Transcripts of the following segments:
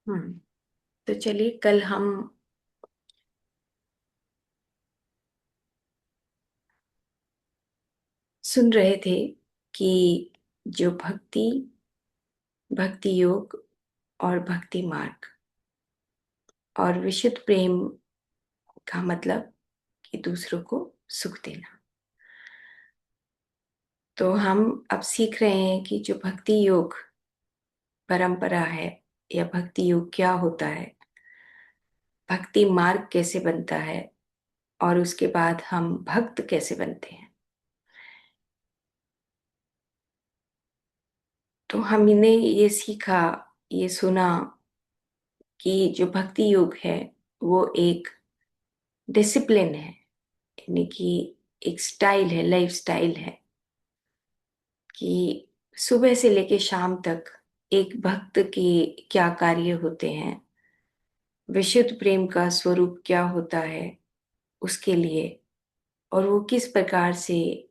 हम्म। तो चलिए, कल हम सुन रहे थे कि जो भक्ति योग और भक्ति मार्ग और विशुद्ध प्रेम का मतलब कि दूसरों को सुख देना। तो हम अब सीख रहे हैं कि जो भक्ति योग परंपरा है या भक्ति योग क्या होता है, भक्ति मार्ग कैसे बनता है और उसके बाद हम भक्त कैसे बनते हैं। तो हमने ये सीखा, ये सुना कि जो भक्ति योग है वो एक डिसिप्लिन है, यानी कि एक स्टाइल है, लाइफ स्टाइल है कि सुबह से लेके शाम तक एक भक्त के क्या कार्य होते हैं, विशुद्ध प्रेम का स्वरूप क्या होता है उसके लिए, और वो किस प्रकार से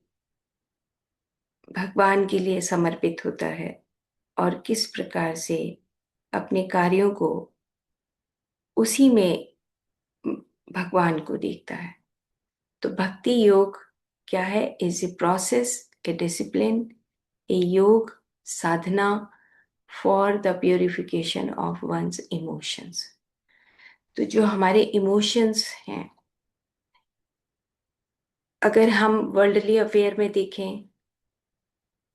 भगवान के लिए समर्पित होता है और किस प्रकार से अपने कार्यों को उसी में भगवान को देखता है। तो भक्ति योग क्या है? Is a process, a discipline, a yoga sadhana for the purification of one's emotions. तो जो हमारे इमोशंस हैं, अगर हम वर्ल्डली अफेयर में देखें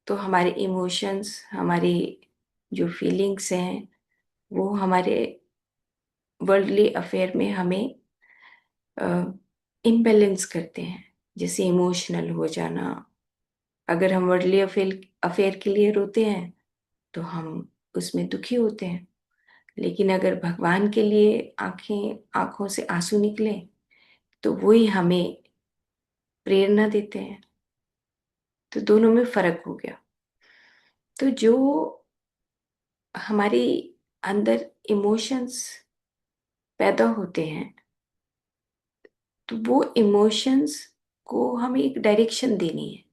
तो हमारे इमोशंस, हमारी जो फीलिंग्स हैं, वो हमारे वर्ल्डली अफेयर में हमें इम्बैलेंस करते हैं। जैसे इमोशनल हो जाना, अगर हम वर्ल्डली अफेयर अफेयर के लिए रोते हैं तो हम उसमें दुखी होते हैं, लेकिन अगर भगवान के लिए आंखों से आंसू निकले तो वही हमें प्रेरणा देते हैं। तो दोनों में फर्क हो गया। तो जो हमारी अंदर इमोशंस पैदा होते हैं, तो वो इमोशंस को हमें एक डायरेक्शन देनी है।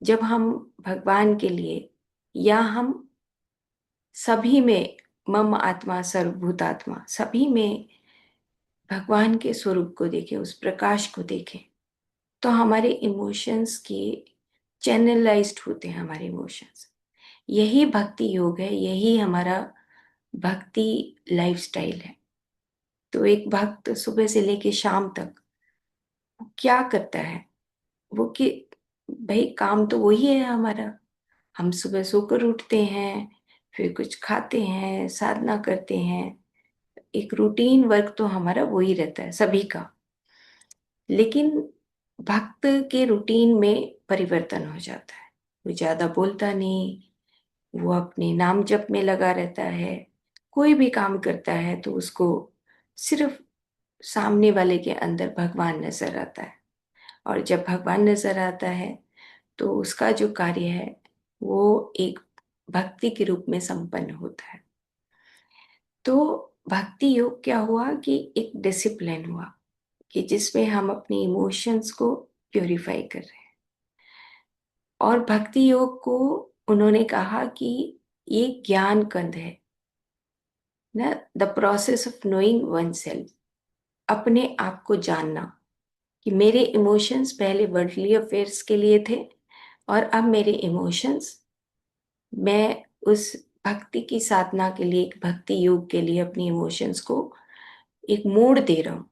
जब हम भगवान के लिए या हम सभी में, मम आत्मा सर्वभूतात्मा, सभी में भगवान के स्वरूप को देखें, उस प्रकाश को देखें, तो हमारे इमोशंस की चैनलाइज्ड होते हैं हमारे इमोशंस। यही भक्ति योग है, यही हमारा भक्ति लाइफस्टाइल है। तो एक भक्त सुबह से लेके शाम तक वो क्या करता है? वो कि भाई काम तो वही है हमारा। हम सुबह सोकर उठते हैं, फिर कुछ खाते हैं, साधना करते हैं। एक रूटीन वर्क तो हमारा वही रहता है सभी का। लेकिन भक्त के रूटीन में परिवर्तन हो जाता है। वो ज्यादा बोलता नहीं, वो अपने नाम जप में लगा रहता है। कोई भी काम करता है तो उसको सिर्फ सामने वाले के अंदर भगवान नजर आता है। और जब भगवान नजर आता है तो उसका जो कार्य है वो एक भक्ति के रूप में संपन्न होता है। तो भक्ति योग क्या हुआ कि एक डिसिप्लिन हुआ कि जिसमें हम अपने इमोशंस को प्योरीफाई कर रहे हैं। और भक्ति योग को उन्होंने कहा कि ये ज्ञान कंद है ना, the process of knowing one self. अपने आप को जानना कि मेरे इमोशंस पहले वर्ल्डली अफेयर्स के लिए थे और अब मेरे इमोशंस, मैं उस भक्ति की साधना के लिए, एक भक्ति योग के लिए अपनी इमोशंस को एक मोड़ दे रहा हूँ।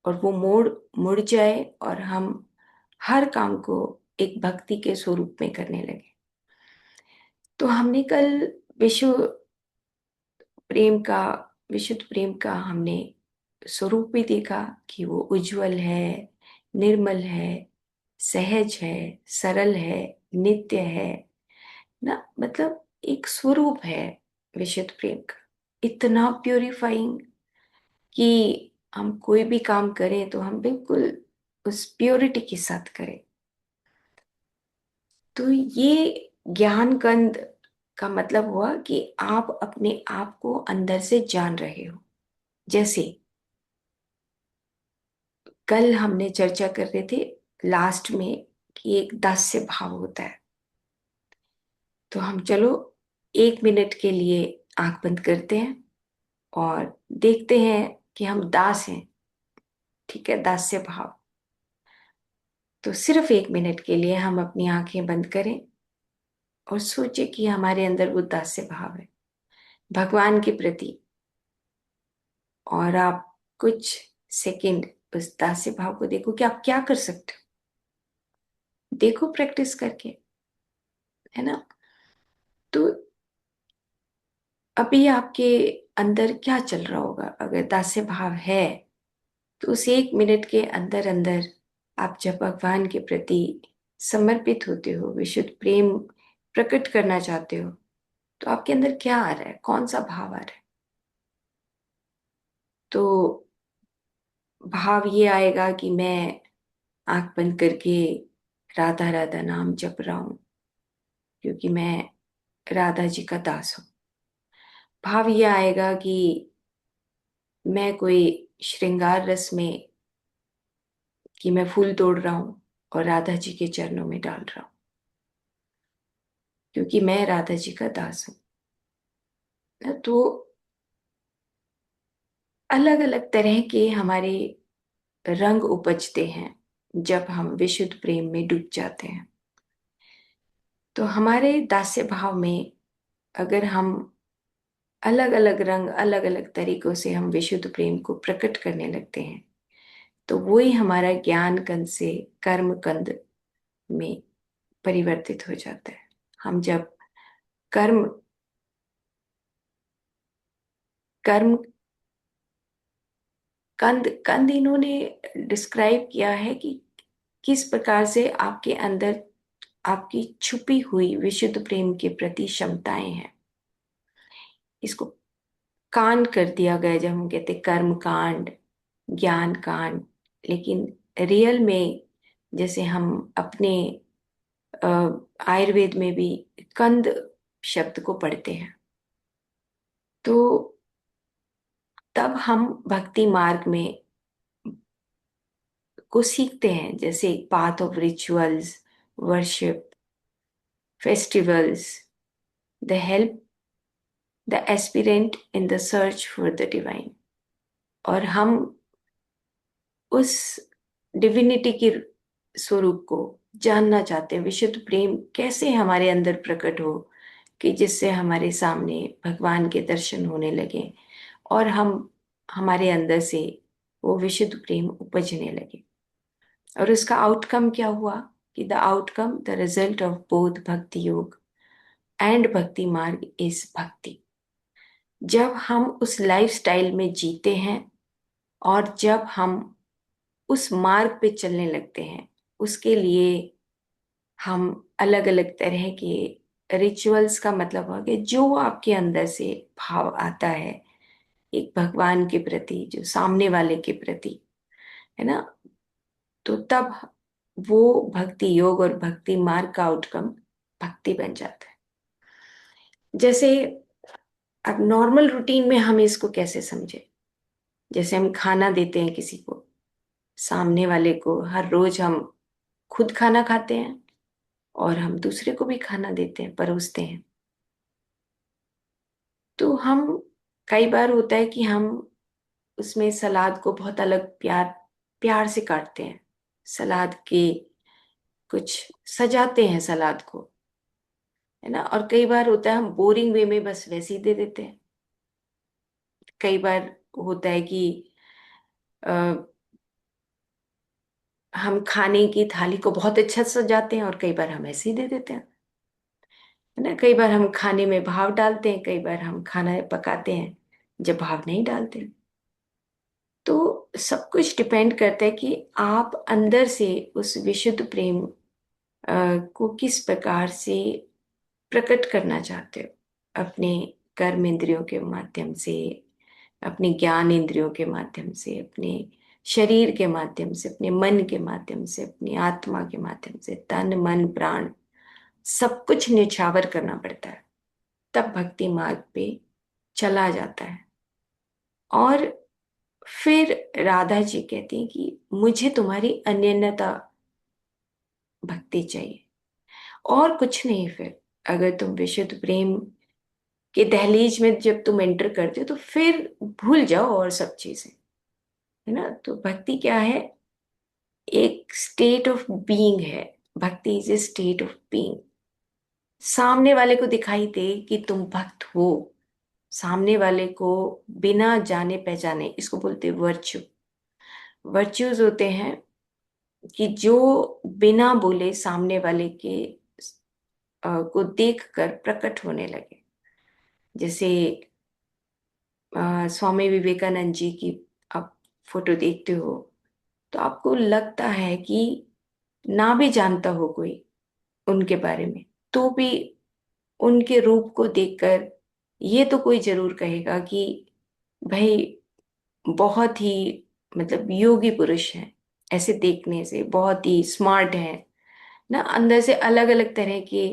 और वो मोड़ मुड़ जाए और हम हर काम को एक भक्ति के स्वरूप में करने लगे। तो हमने कल विश्व प्रेम का, विशुद्ध प्रेम का हमने स्वरूप भी देखा कि वो उज्जवल है, निर्मल है, सहज है, सरल है, नित्य है ना। मतलब एक स्वरूप है विशुद्ध प्रेम का, इतना प्योरीफाइंग कि हम कोई भी काम करें तो हम बिल्कुल उस प्योरिटी के साथ करें। तो ये ज्ञान कंद का मतलब हुआ कि आप अपने आप को अंदर से जान रहे हो। जैसे कल हमने चर्चा कर रहे थे लास्ट में कि एक दास्य भाव होता है। तो हम चलो 1 मिनट के लिए आंख बंद करते हैं और देखते हैं कि हम दास हैं, ठीक है, दास्य भाव। तो सिर्फ 1 मिनट के लिए हम अपनी आंखें बंद करें और सोचे कि हमारे अंदर वो दास्य भाव है भगवान के प्रति। और आप कुछ सेकंड उस दास्य भाव को देखो कि आप क्या कर सकते हो, देखो प्रैक्टिस करके, है ना। तो अभी आपके अंदर क्या चल रहा होगा? अगर दास्य भाव है तो उस 1 मिनट के अंदर अंदर आप जब भगवान के प्रति समर्पित होते हो, विशुद्ध प्रेम प्रकट करना चाहते हो, तो आपके अंदर क्या आ रहा है, कौन सा भाव आ रहा है? तो भाव ये आएगा कि मैं आंख बंद करके राधा राधा नाम जप रहा हूं क्योंकि मैं राधा जी का दास हूं। भाव ये आएगा कि मैं कोई श्रृंगार रस में, कि मैं फूल तोड़ रहा हूं और राधा जी के चरणों में डाल रहा हूं क्योंकि मैं राधा जी का दास हूं। तो अलग अलग तरह के हमारे रंग उपजते हैं जब हम विशुद्ध प्रेम में डूब जाते हैं। तो हमारे दास्य भाव में अगर हम अलग अलग रंग, अलग अलग तरीकों से हम विशुद्ध प्रेम को प्रकट करने लगते हैं, तो वही हमारा ज्ञान कंद से कर्म कंद में परिवर्तित हो जाता है। हम जब कर्म कर्म कंद कंद इन्होंने डिस्क्राइब किया है कि किस प्रकार से आपके अंदर आपकी छुपी हुई विशुद्ध प्रेम के प्रति क्षमताएं हैं। इसको कांड कर दिया गया जब हम कहते कर्म कांड, ज्ञान कांड। लेकिन रियल में जैसे हम अपने अ, आयुर्वेद में भी कंद शब्द को पढ़ते हैं, तो तब हम भक्ति मार्ग में को सीखते हैं, जैसे path of rituals, worship, festivals, the help the aspirant in the search for the divine. और हम उस डिविनिटी के स्वरूप को जानना चाहते हैं, विशुद्ध प्रेम कैसे हमारे अंदर प्रकट हो कि जिससे हमारे सामने भगवान के दर्शन होने लगे और हम हमारे अंदर से वो विशुद्ध प्रेम उपजने लगे। और उसका आउटकम क्या हुआ कि the outcome, the result of both भक्ति योग एंड भक्ति मार्ग इज भक्ति। जब हम उस लाइफ स्टाइल में जीते हैं और जब हम उस मार्ग पे चलने लगते हैं, उसके लिए हम अलग अलग तरह के रिचुअल्स, का मतलब हो कि जो आपके अंदर से भाव आता है एक भगवान के प्रति, जो सामने वाले के प्रति, है ना, तो तब वो भक्ति योग और भक्ति मार्ग का आउटकम भक्ति बन जाता है। जैसे अब नॉर्मल रूटीन में हम इसको कैसे समझे? जैसे हम खाना देते हैं किसी को, सामने वाले को, हर रोज हम खुद खाना खाते हैं और हम दूसरे को भी खाना देते हैं, परोसते हैं। तो हम, कई बार होता है कि हम उसमें सलाद को बहुत अलग प्यार प्यार से काटते हैं, सलाद के कुछ सजाते हैं सलाद को, है ना। और कई बार होता है हम बोरिंग वे में बस वैसे ही दे देते हैं। कई बार होता है कि अ, हम खाने की थाली को बहुत अच्छा सजाते हैं और कई बार हम ऐसे ही दे देते हैं, है ना। कई बार हम खाने में भाव डालते हैं, कई बार हम खाना पकाते हैं जब भाव नहीं डालते। तो सब कुछ डिपेंड करता है कि आप अंदर से उस विशुद्ध प्रेम को किस प्रकार से प्रकट करना चाहते हो, अपने कर्म इंद्रियों के माध्यम से, अपने ज्ञान इंद्रियों के माध्यम से, अपने शरीर के माध्यम से, अपने मन के माध्यम से, अपनी आत्मा के माध्यम से, तन मन प्राण सब कुछ न्यौछावर करना पड़ता है, तब भक्ति मार्ग पे चला जाता है। और फिर राधा जी कहती हैं कि मुझे तुम्हारी अनन्यता भक्ति चाहिए और कुछ नहीं। फिर अगर तुम विशुद्ध प्रेम कि दहलीज में जब तुम एंटर करते हो तो फिर भूल जाओ और सब चीजें, है ना। तो भक्ति क्या है? एक स्टेट ऑफ बीइंग है। भक्ति is a state of being. सामने वाले को दिखाई दे कि तुम भक्त हो, सामने वाले को बिना जाने पहचाने, इसको बोलते हैं वर्च्यू। वर्च्यूज होते हैं कि जो बिना बोले सामने वाले के को देखकर प्रकट होने लगे। जैसे स्वामी विवेकानंद जी की आप फोटो देखते हो तो आपको लगता है कि ना भी जानता हो कोई उनके बारे में, तो भी उनके रूप को देखकर ये तो कोई जरूर कहेगा कि भाई बहुत ही मतलब योगी पुरुष हैं। ऐसे देखने से बहुत ही स्मार्ट है ना, अंदर से अलग अलग तरह के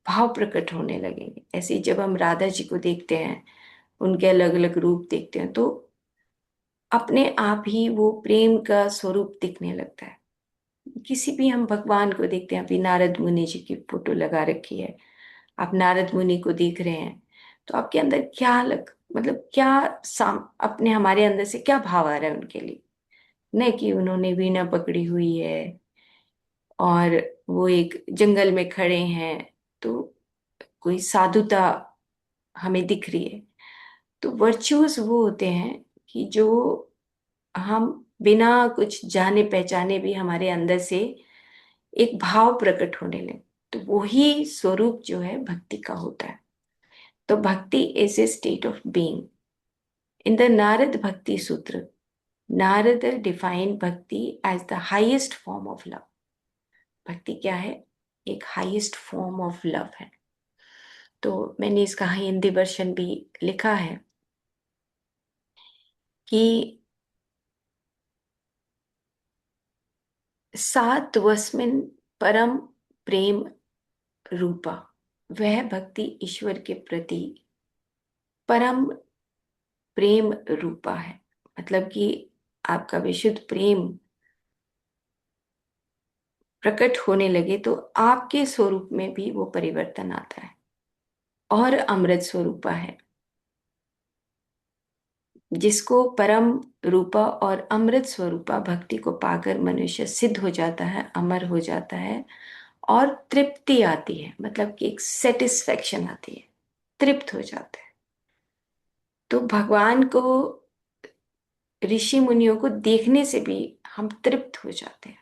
भाव प्रकट होने लगेंगे। ऐसे ही जब हम राधा जी को देखते हैं, उनके अलग अलग रूप देखते हैं, तो अपने आप ही वो प्रेम का स्वरूप दिखने लगता है। किसी भी हम भगवान को देखते हैं, अभी नारद मुनि जी की फोटो लगा रखी है, आप नारद मुनि को देख रहे हैं, तो आपके अंदर क्या मतलब क्या अपने हमारे अंदर से क्या भाव आ रहा है उनके लिए? नहीं कि उन्होंने वीणा पकड़ी हुई है और वो एक जंगल में खड़े हैं, तो कोई साधुता हमें दिख रही है। तो वर्च्यूज वो होते हैं कि जो हम बिना कुछ जाने पहचाने भी हमारे अंदर से एक भाव प्रकट होने लगे, तो वही स्वरूप जो है भक्ति का होता है। तो bhakti is a state of being. In the Narad bhakti sutra, Narad define bhakti as the highest form of love. Bhakti क्या है? एक हाईएस्ट फॉर्म ऑफ लव है। तो मैंने इसका हिंदी वर्षन भी लिखा है कि सात्वस्मिन् परम प्रेम रूपा, वह भक्ति ईश्वर के प्रति परम प्रेम रूपा है। मतलब कि आपका विशुद्ध प्रेम प्रकट होने लगे तो आपके स्वरूप में भी वो परिवर्तन आता है, और अमृत स्वरूपा है। जिसको परम रूपा और अमृत स्वरूपा भक्ति को पाकर मनुष्य सिद्ध हो जाता है, अमर हो जाता है, और तृप्ति आती है, मतलब कि एक सेटिस्फेक्शन आती है, तृप्त हो जाता है। तो भगवान को, ऋषि मुनियों को देखने से भी हम तृप्त हो जाते हैं।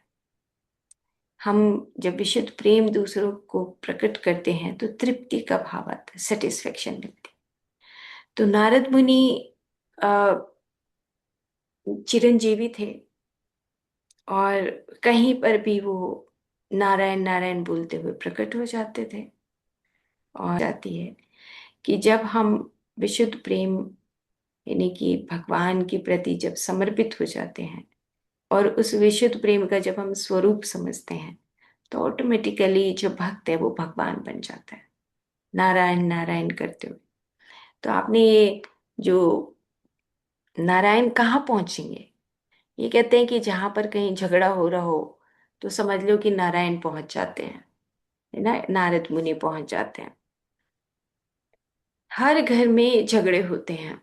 हम जब विशुद्ध प्रेम दूसरों को प्रकट करते हैं तो तृप्ति का भाव आता है, सेटिस्फेक्शन मिलती है। तो नारद मुनि अ, चिरंजीवी थे, और कहीं पर भी वो नारायण नारायण बोलते हुए प्रकट हो जाते थे। और जाती है कि जब हम विशुद्ध प्रेम यानी कि भगवान के प्रति जब समर्पित हो जाते हैं, और उस विशुद्ध प्रेम का जब हम स्वरूप समझते हैं, तो ऑटोमेटिकली जो भक्त है वो भगवान बन जाता है, नारायण नारायण करते हुए। तो आपने ये जो नारायण कहाँ पहुंचेंगे, ये कहते हैं कि जहां पर कहीं झगड़ा हो रहा हो तो समझ लो कि नारायण पहुंच जाते हैं, है ना, नारद मुनि पहुंच जाते हैं। हर घर में झगड़े होते हैं,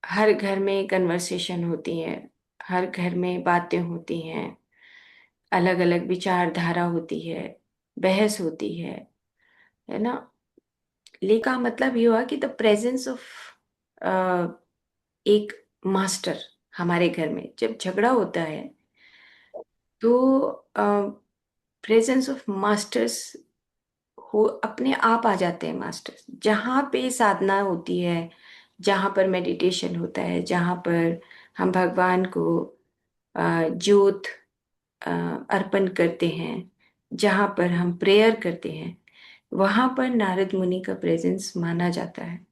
हर घर में कन्वर्सेशन होती है, हर घर में बातें होती हैं, अलग अलग विचारधारा होती है, बहस होती है ना। लेका मतलब ये हुआ कि द प्रेजेंस ऑफ एक मास्टर हमारे घर में जब झगड़ा होता है, तो प्रेजेंस ऑफ मास्टर्स हो अपने आप आ जाते हैं। मास्टर्स जहाँ पे साधना होती है, जहाँ पर मेडिटेशन होता है, जहाँ पर हम भगवान को ज्योत अ, अर्पण करते हैं, जहाँ पर हम प्रेयर करते हैं, वहाँ पर नारद मुनि का प्रेजेंस माना जाता है।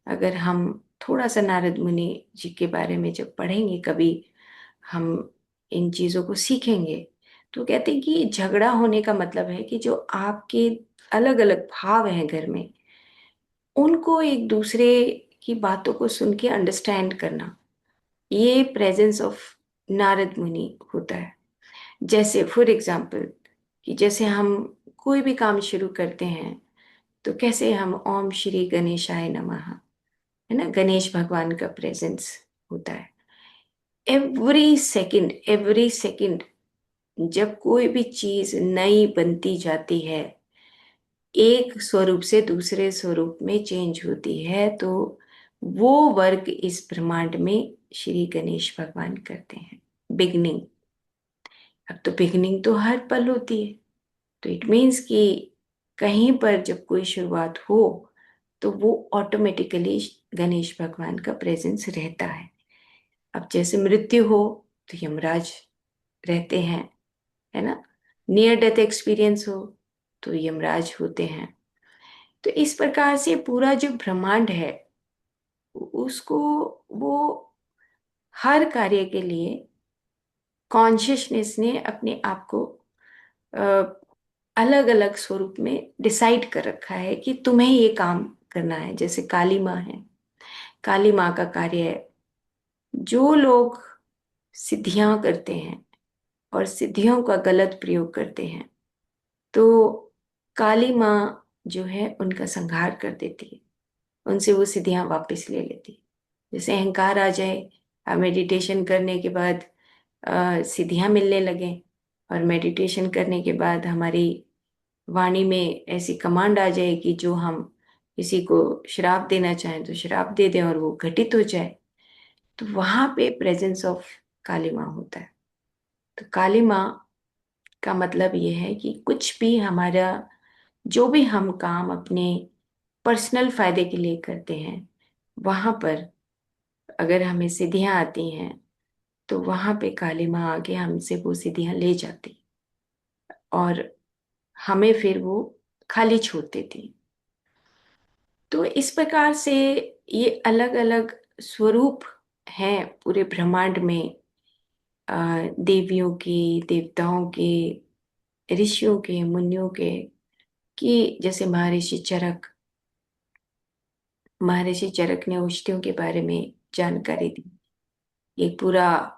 अगर हम थोड़ा सा नारद मुनि जी के बारे में जब पढ़ेंगे कभी, हम इन चीज़ों को सीखेंगे, तो कहते हैं कि झगड़ा होने का मतलब है कि जो आपके अलग अलग भाव हैं घर में, उनको एक दूसरे की बातों को सुन के अंडरस्टैंड करना, ये प्रेजेंस ऑफ नारद मुनि होता है। जैसे फॉर एग्जाम्पल कि जैसे हम कोई भी काम शुरू करते हैं, तो कैसे हम ओम श्री गणेशाय नमः, है ना, गणेश भगवान का प्रेजेंस होता है एवरी सेकंड। जब कोई भी चीज नई बनती जाती है, एक स्वरूप से दूसरे स्वरूप में चेंज होती है, तो वो वर्क इस ब्रह्मांड में श्री गणेश भगवान करते हैं। बिगनिंग, अब तो बिगनिंग तो हर पल होती है, तो इट मीन्स कि कहीं पर जब कोई शुरुआत हो तो वो ऑटोमेटिकली गणेश भगवान का प्रेजेंस रहता है। अब जैसे मृत्यु हो तो यमराज रहते हैं, है ना, नियर डेथ एक्सपीरियंस हो तो यमराज होते हैं। तो इस प्रकार से पूरा जो ब्रह्मांड है उसको वो हर कार्य के लिए कॉन्शियसनेस ने अपने आप को अलग अलग स्वरूप में डिसाइड कर रखा है कि तुम्हें ये काम करना है। जैसे काली माँ है, काली माँ का कार्य है, जो लोग सिद्धियां करते हैं और सिद्धियों का गलत प्रयोग करते हैं, तो काली माँ जो है उनका संहार कर देती है, उनसे वो सिद्धियां वापस ले लेती है। जैसे अहंकार आ जाए, मेडिटेशन करने के बाद सिद्धियां मिलने लगे, और मेडिटेशन करने के बाद हमारी वाणी में ऐसी कमांड आ जाए कि जो हम किसी को श्राप देना चाहें तो श्राप दे दें और वो घटित हो जाए, तो वहां पे प्रेजेंस ऑफ काली माँ होता है। तो काली माँ का मतलब ये है कि कुछ भी हमारा, जो भी हम काम अपने पर्सनल फायदे के लिए करते हैं, वहां पर अगर हमें सिद्धियां आती हैं तो वहां पे काली माँ आके हमसे वो सिद्धियां ले जाती और हमें फिर वो खाली छोड़ देती। तो इस प्रकार से ये अलग अलग स्वरूप हैं पूरे ब्रह्मांड में, देवियों के, देवताओं के, ऋषियों के, मुनियों के, कि जैसे महर्षि चरक ने औषधियों के बारे में जानकारी दी। एक पूरा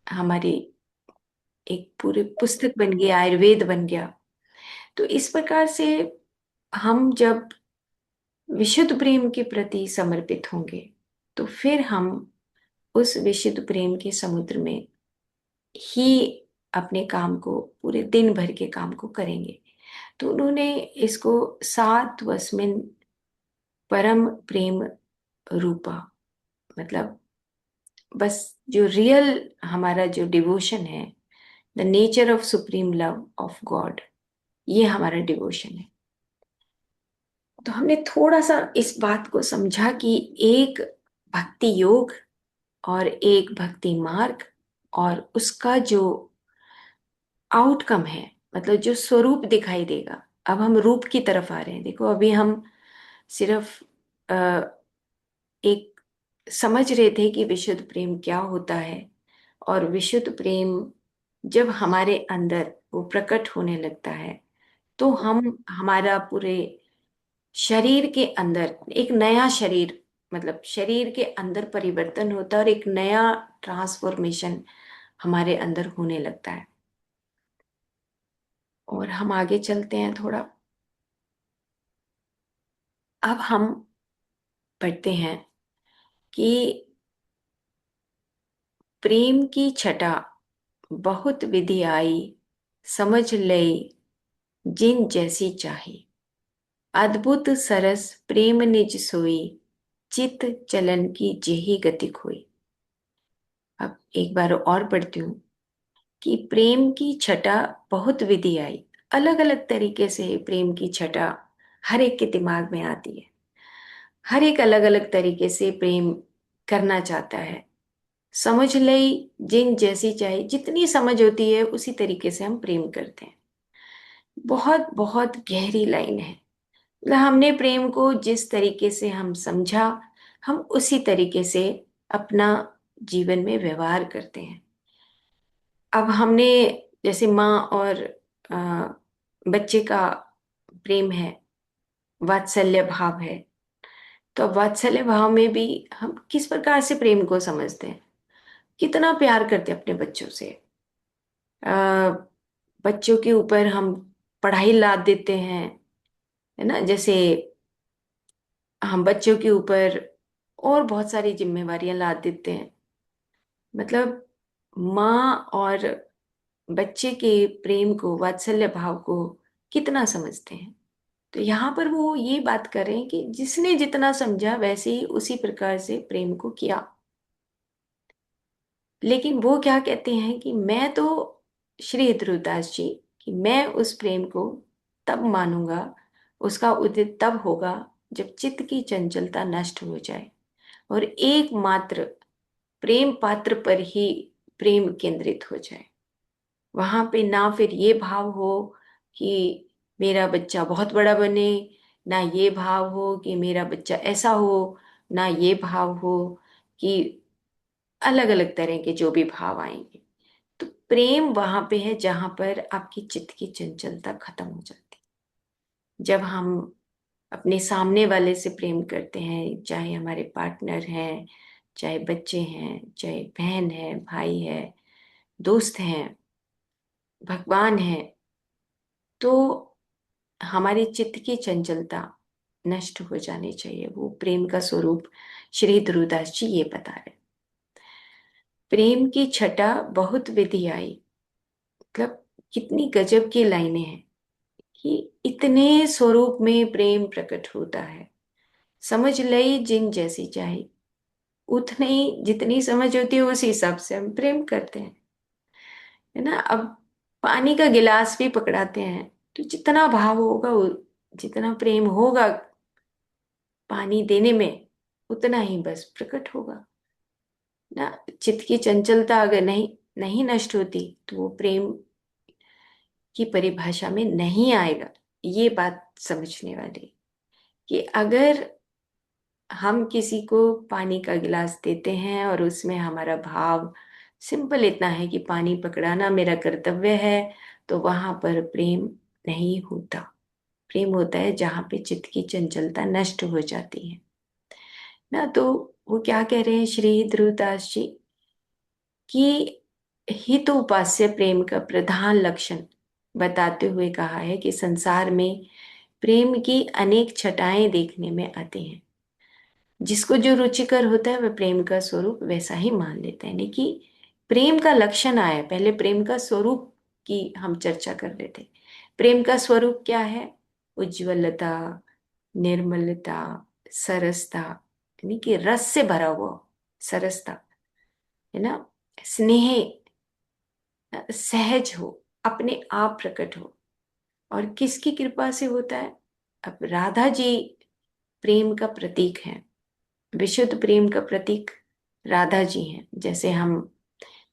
हमारी एक पूरी पुस्तक बन गई, आयुर्वेद बन गया। तो इस प्रकार से हम जब विशुद्ध प्रेम के प्रति समर्पित होंगे तो फिर हम उस विशुद्ध प्रेम के समुद्र में ही अपने काम को, पूरे दिन भर के काम को करेंगे। तो उन्होंने इसको सात वस्मिन परम प्रेम रूपा, मतलब बस जो रियल हमारा जो डिवोशन है, the nature of supreme love of God, ये हमारा डिवोशन है। तो हमने थोड़ा सा इस बात को समझा कि एक भक्ति योग और एक भक्ति मार्ग, और उसका जो आउटकम है, मतलब जो स्वरूप दिखाई देगा। अब हम रूप की तरफ आ रहे हैं। देखो, अभी हम सिर्फ अ, एक समझ रहे थे कि विशुद्ध प्रेम क्या होता है, और विशुद्ध प्रेम जब हमारे अंदर वो प्रकट होने लगता है तो हम हमारा पूरे शरीर के अंदर एक नया शरीर, मतलब शरीर के अंदर परिवर्तन होता है और एक नया ट्रांसफॉर्मेशन हमारे अंदर होने लगता है। और हम आगे चलते हैं थोड़ा। अब हम पढ़ते हैं कि प्रेम की छटा बहुत विधि आई, समझ लई जिन जैसी चाही, अद्भुत सरस प्रेम निज सोई, चित चलन की जेही गति खोई। अब एक बार और पढ़ती हूँ कि प्रेम की छटा बहुत विधि आई। अलग अलग तरीके से प्रेम की छटा हर एक के दिमाग में आती है। हर एक अलग अलग तरीके से प्रेम करना चाहता है। समझ लई जिन जैसी चाहे, जितनी समझ होती है उसी तरीके से हम प्रेम करते हैं। बहुत बहुत गहरी लाइन है। मतलब हमने प्रेम को जिस तरीके से हम समझा, हम उसी तरीके से अपना जीवन में व्यवहार करते हैं। अब हमने, जैसे माँ और आ, बच्चे का प्रेम है, वात्सल्य भाव है, तो अब वात्सल्य भाव में भी हम किस प्रकार से प्रेम को समझते हैं, कितना प्यार करते हैं अपने बच्चों से। आ, बच्चों के ऊपर हम पढ़ाई लाद देते हैं, है ना। जैसे हम बच्चों के ऊपर और बहुत सारी जिम्मेवारियां लाद देते हैं। मतलब माँ और बच्चे के प्रेम को, वात्सल्य भाव को कितना समझते हैं। तो यहाँ पर वो ये बात कर रहे हैं कि जिसने जितना समझा वैसे ही उसी प्रकार से प्रेम को किया। लेकिन वो क्या कहते हैं कि मैं तो, श्री ध्रुवदास जी, कि मैं उस प्रेम को तब मानूंगा, उसका उदय तब होगा जब चित्त की चंचलता नष्ट हो जाए और एकमात्र प्रेम पात्र पर ही प्रेम केंद्रित हो जाए। वहां पे ना फिर ये भाव हो कि मेरा बच्चा बहुत बड़ा बने, ना ये भाव हो कि मेरा बच्चा ऐसा हो, ना ये भाव हो कि अलग अलग तरह के जो भी भाव आएंगे। तो प्रेम वहां पे है जहां पर आपकी चित्त की चंचलता खत्म हो जाती है। जब हम अपने सामने वाले से प्रेम करते हैं, चाहे हमारे पार्टनर हैं, चाहे बच्चे हैं, चाहे बहन है, भाई है, दोस्त हैं, भगवान है, तो हमारी चित्त की चंचलता नष्ट हो जानी चाहिए। वो प्रेम का स्वरूप श्री ध्रुवदास जी ये बता रहे। प्रेम की छटा बहुत विधि आई। मतलब कितनी गजब की लाइनें हैं कि इतने स्वरूप में प्रेम प्रकट होता है। समझ लई जिन जैसी चाहे, उतने ही जितनी समझ होती है उस हिसाब से हम प्रेम करते हैं, है ना। अब पानी का गिलास भी पकड़ाते हैं तो जितना भाव होगा, जितना प्रेम होगा पानी देने में, उतना ही बस प्रकट होगा ना। चित्त की चंचलता अगर नहीं नहीं नष्ट होती तो वो प्रेम की परिभाषा में नहीं आएगा। ये बात समझने वाली कि अगर हम किसी को पानी का गिलास देते हैं और उसमें हमारा भाव सिंपल इतना है कि पानी पकड़ाना मेरा कर्तव्य है, तो वहां पर प्रेम नहीं होता। प्रेम होता है जहां पे चित्त की चंचलता नष्ट हो जाती है ना। तो वो क्या कह रहे हैं श्री ध्रुवदास जी कि हित उपास्य प्रेम का प्रधान लक्षण बताते हुए कहा है कि संसार में प्रेम की अनेक छटाएं देखने में आती हैं। जिसको जो रुचिकर होता है वह प्रेम का स्वरूप वैसा ही मान लेता है। यानी कि प्रेम का लक्षण आया, पहले प्रेम का स्वरूप की हम चर्चा कर रहे थे। प्रेम का स्वरूप क्या है? उज्ज्वलता, निर्मलता, सरसता, यानी कि रस से भरा हुआ सरसता, है ना। स्नेह, सहज हो, अपने आप प्रकट हो। और किसकी कृपा से होता है? अब राधा जी प्रेम का प्रतीक है, विशुद्ध प्रेम का प्रतीक राधा जी हैं। जैसे हम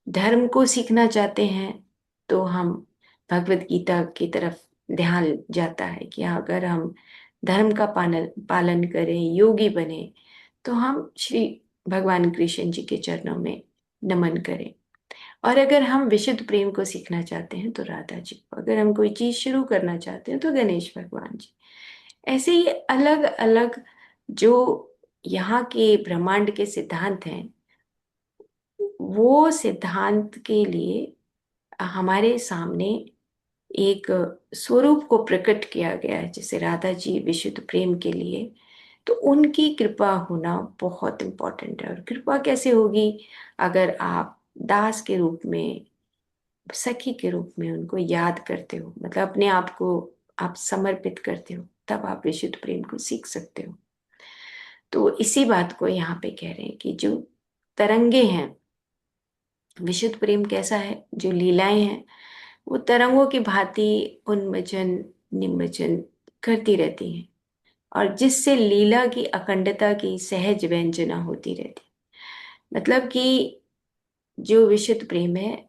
धर्म को सीखना चाहते हैं तो हम भगवत गीता की तरफ ध्यान जाता है कि अगर हम धर्म का पालन पालन करें, योगी बने, तो हम श्री भगवान कृष्ण जी के चरणों में नमन करें। और अगर हम विशुद्ध प्रेम को सीखना चाहते हैं तो राधा जी को, अगर हम कोई चीज शुरू करना चाहते हैं तो गणेश भगवान जी। ऐसे ही अलग अलग जो यहाँ के ब्रह्मांड के सिद्धांत हैं, वो सिद्धांत के लिए हमारे सामने एक स्वरूप को प्रकट किया गया है, जैसे राधा जी विशुद्ध प्रेम के लिए। तो उनकी कृपा होना बहुत इंपॉर्टेंट है। और कृपा कैसे होगी? अगर आप दास के रूप में, सखी के रूप में उनको याद करते हो, मतलब अपने आप को आप समर्पित करते हो, तब आप विशुद्ध प्रेम को सीख सकते हो। तो इसी बात को यहाँ पे कह रहे हैं कि जो तरंगे हैं, विशुद्ध प्रेम कैसा है? जो लीलाएं हैं वो तरंगों की भांति उन्मजन निमज्जन करती रहती हैं, और जिससे लीला की अखंडता की सहज व्यंजना होती रहती है। मतलब कि जो विशुद्ध प्रेम है,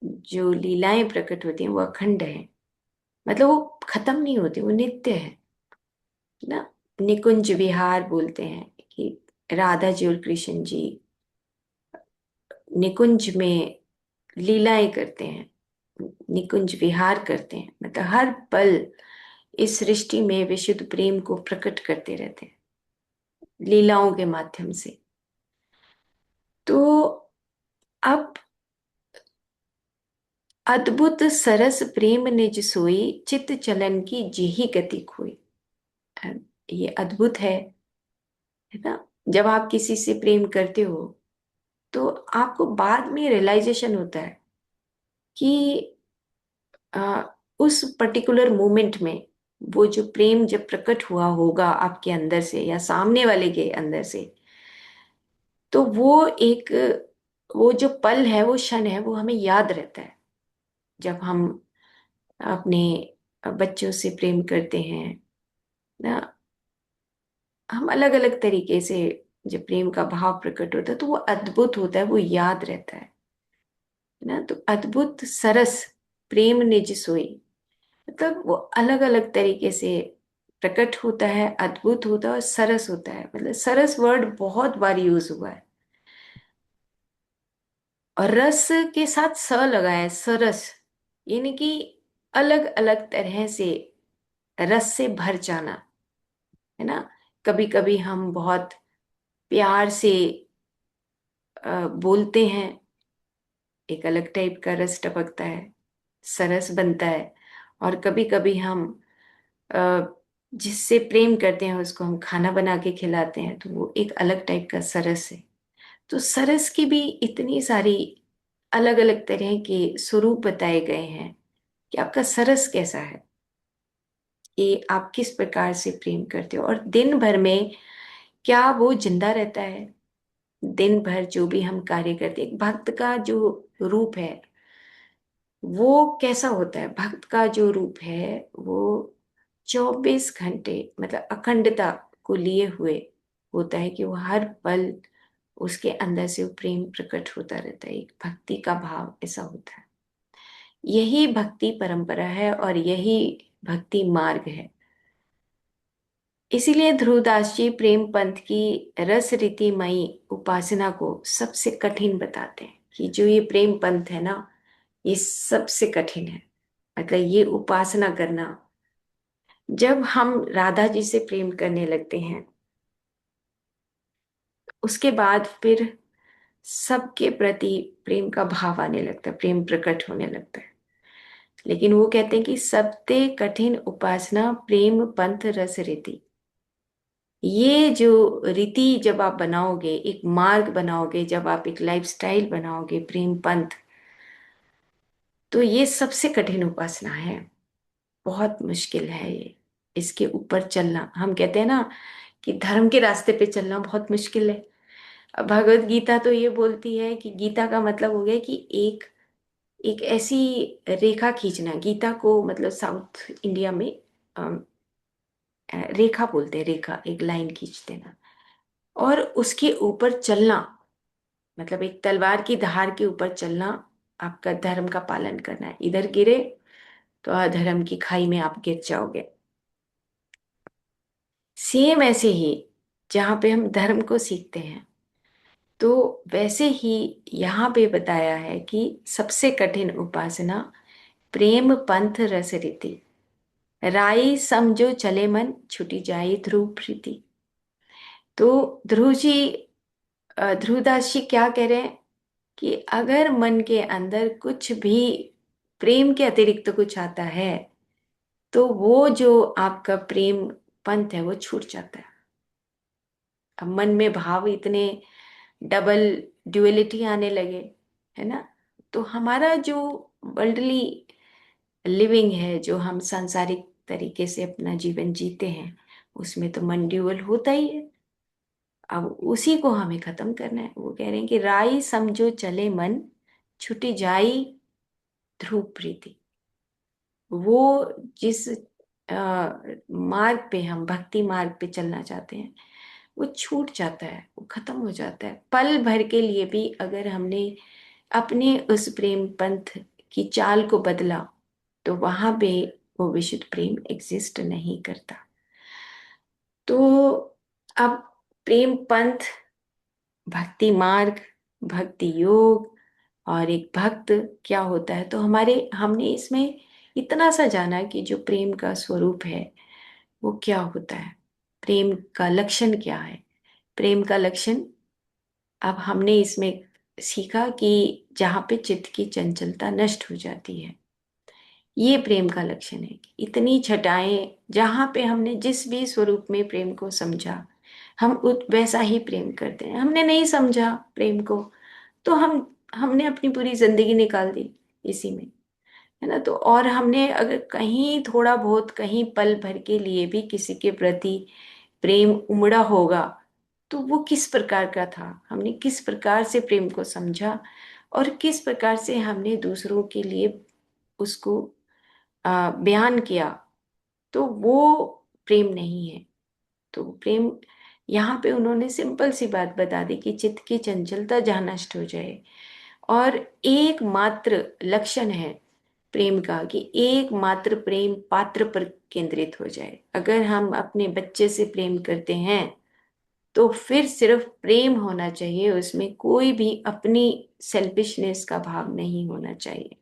जो लीलाएं प्रकट होती हैं वो अखंड है। मतलब वो खत्म नहीं होती, वो नित्य है ना। निकुंज विहार बोलते हैं कि राधा जी और कृष्ण जी निकुंज में लीलाएं करते हैं, निकुंज विहार करते हैं। मतलब हर पल इस सृष्टि में विशुद्ध प्रेम को प्रकट करते रहते हैं लीलाओं के माध्यम से। तो अब अद्भुत सरस प्रेम निज सोई, चित चलन की जेहि गति खोई। ये अद्भुत है ना। जब आप किसी से प्रेम करते हो तो आपको बाद में रियलाइजेशन होता है कि आ, उस पर्टिकुलर मोमेंट में वो जो प्रेम जब प्रकट हुआ होगा आपके अंदर से या सामने वाले के अंदर से, तो वो जो पल है, वो क्षण है, वो हमें याद रहता है। जब हम अपने बच्चों से प्रेम करते हैं ना, हम अलग अलग तरीके से जब प्रेम का भाव प्रकट होता है तो वो अद्भुत होता है, वो याद रहता है ना। तो अद्भुत सरस प्रेम निज सोई, मतलब वो अलग अलग तरीके से प्रकट होता है, अद्भुत होता है और सरस होता है। मतलब सरस वर्ड बहुत बार यूज हुआ है, और रस के साथ स लगाया है, सरस, यानी कि अलग अलग तरह से रस से भर जाना, है ना। कभी कभी हम बहुत प्यार से बोलते हैं, एक अलग टाइप का रस टपकता है, सरस बनता है। और कभी कभी हम अ, जिससे प्रेम करते हैं उसको हम खाना बना के खिलाते हैं, तो वो एक अलग टाइप का सरस है। तो सरस की भी इतनी सारी अलग अलग तरह के स्वरूप बताए गए हैं कि आपका सरस कैसा है, कि आप किस प्रकार से प्रेम करते हो, और दिन भर में क्या वो जिंदा रहता है। दिन भर जो भी हम कार्य करते हैं, एक भक्त का जो रूप है वो कैसा होता है, भक्त का जो रूप है वो 24 घंटे मतलब अखंडता को लिए हुए होता है, कि वो हर पल उसके अंदर से वो प्रेम प्रकट होता रहता है। एक भक्ति का भाव ऐसा होता है। यही भक्ति परंपरा है और यही भक्ति मार्ग है। इसीलिए ध्रुवदास जी प्रेम पंथ की रस रीतिमयी उपासना को सबसे कठिन बताते हैं, कि जो ये प्रेम पंथ है ना, ये सबसे कठिन है। मतलब ये उपासना करना, जब हम राधा जी से प्रेम करने लगते हैं उसके बाद फिर सबके प्रति प्रेम का भाव आने लगता है, प्रेम प्रकट होने लगता है। लेकिन वो कहते हैं कि सबसे कठिन उपासना प्रेम पंथ रस रीति। ये जो रीति जब आप बनाओगे, एक मार्ग बनाओगे, जब आप एक लाइफस्टाइल बनाओगे प्रेम पंथ, तो ये सबसे कठिन उपासना है। बहुत मुश्किल है ये, इसके ऊपर चलना। हम कहते हैं ना कि धर्म के रास्ते पे चलना बहुत मुश्किल है। अब भगवत गीता तो ये बोलती है कि गीता का मतलब हो गया कि एक एक ऐसी रेखा खींचना। गीता को मतलब साउथ इंडिया में अम, रेखा बोलते हैं, रेखा, एक लाइन खींच देना और उसके ऊपर चलना, मतलब एक तलवार की धार के ऊपर चलना। आपका धर्म का पालन करना है, इधर गिरे तो अधर्म की खाई में आप गिर जाओगे। सेम ऐसे ही जहाँ पे हम धर्म को सीखते हैं, तो वैसे ही यहाँ पे बताया है कि सबसे कठिन उपासना प्रेम पंथ रस रीति, राई समझो चले मन छुटी जाई ध्रुव प्रीति। तो ध्रुव जी, ध्रुवदास जी क्या कह रहे हैं कि अगर मन के अंदर कुछ भी प्रेम के अतिरिक्त कुछ आता है, तो वो जो आपका प्रेम पंथ है वो छूट जाता है। अब मन में भाव इतने डबल ड्युअलिटी आने लगे, है ना। तो हमारा जो वर्ल्डली लिविंग है, जो हम सांसारिक तरीके से अपना जीवन जीते हैं, उसमें तो मन ड्यूअल होता ही है। अब उसी को हमें खत्म करना है। वो कह रहे हैं कि राई समझो चले मन छुटी जाई ध्रुव प्रीति। वो जिस मार्ग पे हम भक्ति मार्ग पे चलना चाहते हैं, वो छूट जाता है, वो खत्म हो जाता है। पल भर के लिए भी अगर हमने अपने उस प्रेम पंथ की चाल को बदला, तो वहां पे वो विशुद्ध प्रेम एग्जिस्ट नहीं करता। तो अब प्रेम पंथ, भक्ति मार्ग, भक्ति योग और एक भक्त क्या होता है, तो हमारे हमने इसमें इतना सा जाना कि जो प्रेम का स्वरूप है वो क्या होता है, प्रेम का लक्षण क्या है। प्रेम का लक्षण अब हमने इसमें सीखा कि जहाँ पे चित्त की चंचलता नष्ट हो जाती है, ये प्रेम का लक्षण है। इतनी छटाएं, जहां पे हमने जिस भी स्वरूप में प्रेम को समझा, हम वैसा ही प्रेम करते हैं। हमने नहीं समझा प्रेम को, तो हमने अपनी पूरी जिंदगी निकाल दी इसी में, है ना। तो और हमने अगर कहीं थोड़ा बहुत, कहीं पल भर के लिए भी किसी के प्रति प्रेम उमड़ा होगा, तो वो किस प्रकार का था, हमने किस प्रकार से प्रेम को समझा, और किस प्रकार से हमने दूसरों के लिए उसको बयान किया, तो वो प्रेम नहीं है। तो प्रेम, यहाँ पे उन्होंने सिंपल सी बात बता दी कि चित्त की चंचलता जहाँ नष्ट हो जाए, और एकमात्र लक्षण है प्रेम का कि एकमात्र प्रेम पात्र पर केंद्रित हो जाए। अगर हम अपने बच्चे से प्रेम करते हैं, तो फिर सिर्फ प्रेम होना चाहिए, उसमें कोई भी अपनी सेल्फिशनेस का भाव नहीं होना चाहिए।